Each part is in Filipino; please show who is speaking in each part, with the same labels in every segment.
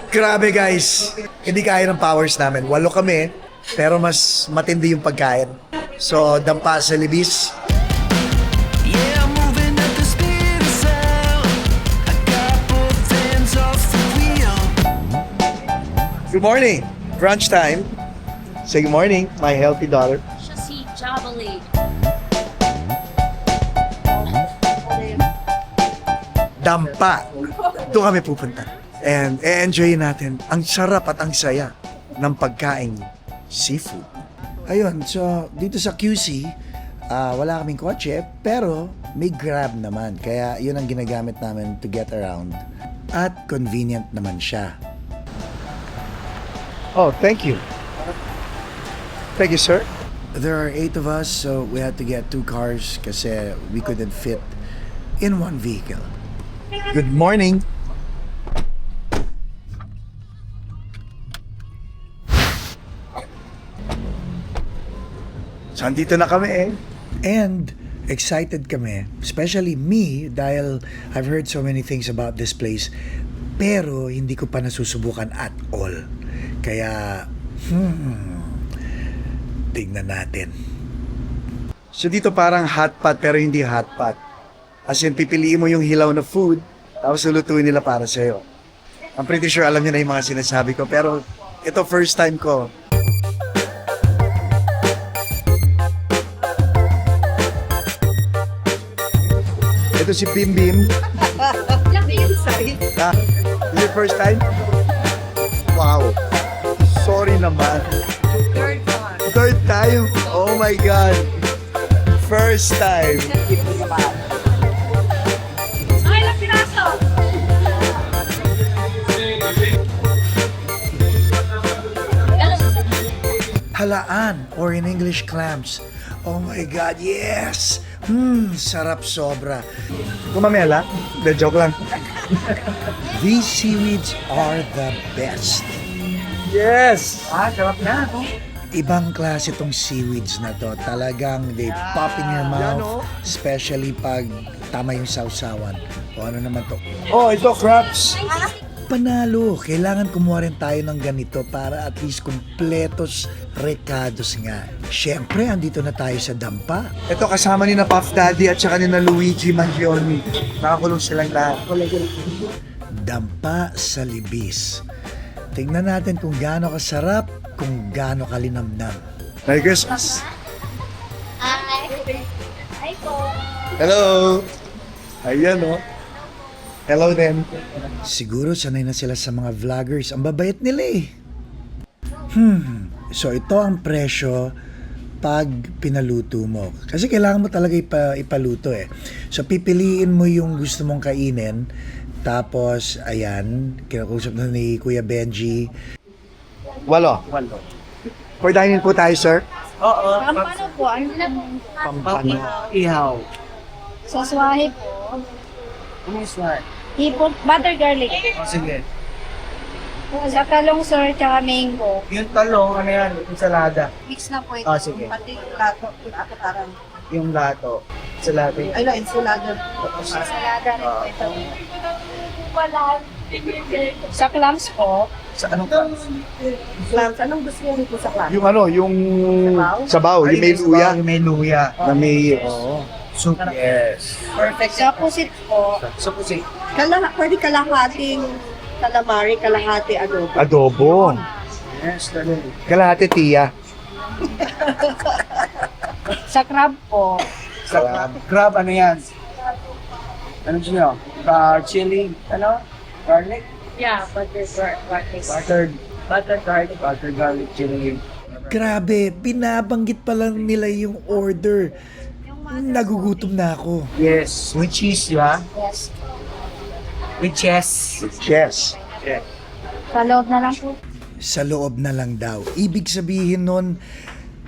Speaker 1: Grabe guys, hindi kaya ng powers namin. 8 kami, pero mas matindi yung pagkain. So, dampa sa libis.
Speaker 2: Yeah, I'm moving at the speed of sound. I got both hands off the wheel.
Speaker 1: Good morning! Brunch time. Say good morning, my healthy daughter.
Speaker 3: Siya si Jabali.
Speaker 1: Dampa. Doon kami pupunta. And enjoy natin ang sarap at ang saya ng pagkain seafood. Ayun, so dito sa QC, wala kaming kotse, pero may Grab naman. Kaya yun ang ginagamit namin to get around. At convenient naman siya. Oh, thank you. Thank you, sir. There are 8 of us, so we had to get 2 cars kasi we couldn't fit in one vehicle. Good morning. So, andito na kami eh. And excited kami, especially me, dahil I've heard so many things about this place, pero hindi ko pa nasusubukan at all. Kaya, tignan natin. So dito parang hot pot pero hindi hot pot. As in, pipiliin mo yung hilaw na food, tapos lulutuin nila para sa'yo. I'm pretty sure alam niyo na yung mga sinasabi ko, pero ito first time ko. Ito si Bim Bim. Ah, is your first time? Wow. Sorry naman. Third time? Oh my God. First time.
Speaker 3: Ay, lang pinaso!
Speaker 1: Halaan, or in English, clams. Oh my God, yes! Sarap sobra. Kumamela? The joke lang. These seaweeds are the best. Yes! Sarap na. Ibang klase tong seaweeds na to. Talagang they pop in your mouth. Especially pag tama yung sausawan. O ano naman to? Oh, ito crabs. Panalo. Kailangan kumuha rin tayo ng ganito para at least kumpletos recados nga. Siyempre, andito na tayo sa dampa. Ito kasama ni na Puff Daddy at saka ni na Luigi Mangione. Nakakulong silang lahat. Dampa sa libis. Tingnan natin kung gaano kasarap, kung gaano kalinamnam. Merry Christmas!
Speaker 3: Hi! Hi po!
Speaker 1: Hello! Ayan o. Hello din. Siguro sanay na sila sa mga vloggers. Ang babait nila eh. So ito ang presyo pag pinaluto mo. Kasi kailangan mo talaga ipaluto eh. So pipiliin mo yung gusto mong kainin. Tapos, ayan, kinakusap na ni Kuya Benji. 8. For dining po tayo, sir.
Speaker 4: Oo.
Speaker 3: Pampano po? Ano na po?
Speaker 1: Pampano.
Speaker 4: Ihaw.
Speaker 3: Sa swahe po.
Speaker 4: Ano yung swat?
Speaker 3: Hipon, butter garlic.
Speaker 4: O sige.
Speaker 3: Sa talong sir, tsaka mango.
Speaker 4: Yung talong, ano yan? Ensalada.
Speaker 3: Mix na po ito.
Speaker 4: Ah, sige.
Speaker 3: Pati lato, ako parang.
Speaker 4: Yung lato. Ensalada.
Speaker 3: Ay, no, ensalada. Ensalada rin po ito. Wala. Sa clams po.
Speaker 4: Sa anong clams?
Speaker 3: Clams, anong gusto niyo po sa clams?
Speaker 1: Yung ano, yung sabaw, yung may luya.
Speaker 4: Yung may luya.
Speaker 1: Na may, oo.
Speaker 4: Soup. Yes.
Speaker 3: Perfect. Sa pusit po.
Speaker 4: So, kasi,
Speaker 5: Pwede kalahating calamari, kalahati adobo.
Speaker 1: Adobo.
Speaker 4: yes, talaga.
Speaker 1: Kalahati tiya.
Speaker 3: Sa crab po.
Speaker 4: Sa crab, ano yan? Ano dyan nyo? Chili, ano? Garlic?
Speaker 3: Yeah, butter garlic.
Speaker 4: Butter garlic chili.
Speaker 1: Grabe, binabanggit pa lang nila yung order. Nagugutom na ako.
Speaker 4: Yes. With cheese, di ba?
Speaker 3: Yes.
Speaker 4: With cheese.
Speaker 1: Yes.
Speaker 3: Sa loob na lang po.
Speaker 1: Sa loob na lang daw. Ibig sabihin nun,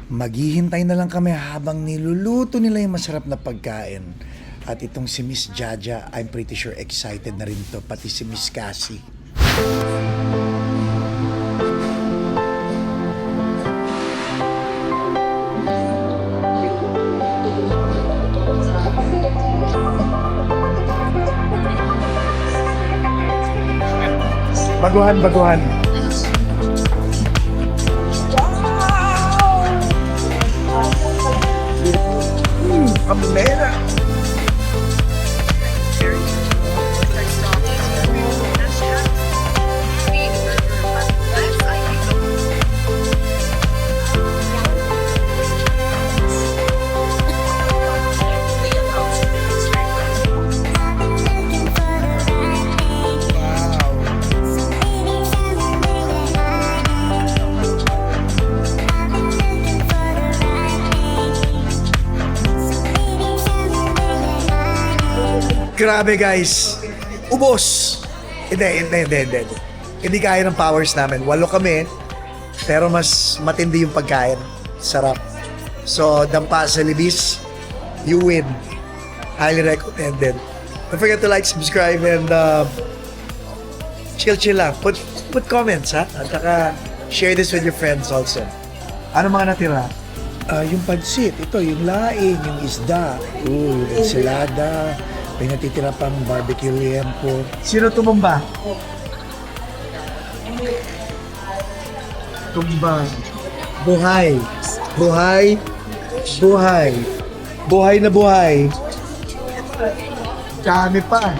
Speaker 1: maghihintay na lang kami habang niluluto nila yung masarap na pagkain. At itong si Miss Jaja, I'm pretty sure excited na rin to, pati si Miss Cassie. Baguhan. Kamera. Grabe guys. Ubos. Hindi. Hindi kaya ng powers namin. 8 kami. Pero mas matindi yung pagkain. Sarap. So, dampa sa libis, you win. Highly recommended. Don't forget to like, subscribe, and chill lang. Put comments, ha? At saka share this with your friends also. Ano mga natira? Yung pansit, ito, yung laing, yung isda, yung ensalada, may natitira pang barbecue liempo. Sino tumumba? Tumbang. Buhay. Buhay na buhay. Dami pa.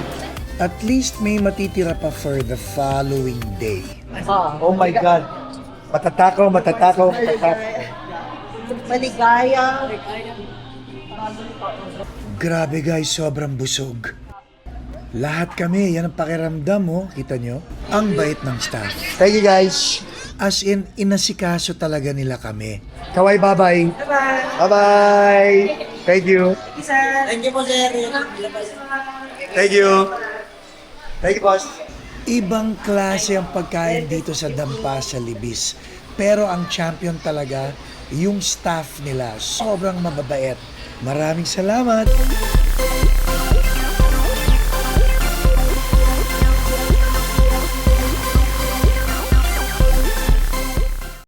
Speaker 1: At least may matitira pa for the following day. Oh my God. Matatakaw.
Speaker 5: Maligaya.
Speaker 1: Grabe guys, sobrang busog. Lahat kami, yan ang pakiramdam mo. Kita nyo? Ang bait ng staff. Thank you guys. As in, inasikaso talaga nila kami. Kaway, bye-bye. Bye-bye. Thank you.
Speaker 5: Thank you po, sir.
Speaker 1: Thank you. Thank you, boss. Ibang klase ang pagkain dito sa Dampa sa Libis. Pero ang champion talaga, yung staff nila. Sobrang mababait. Maraming salamat.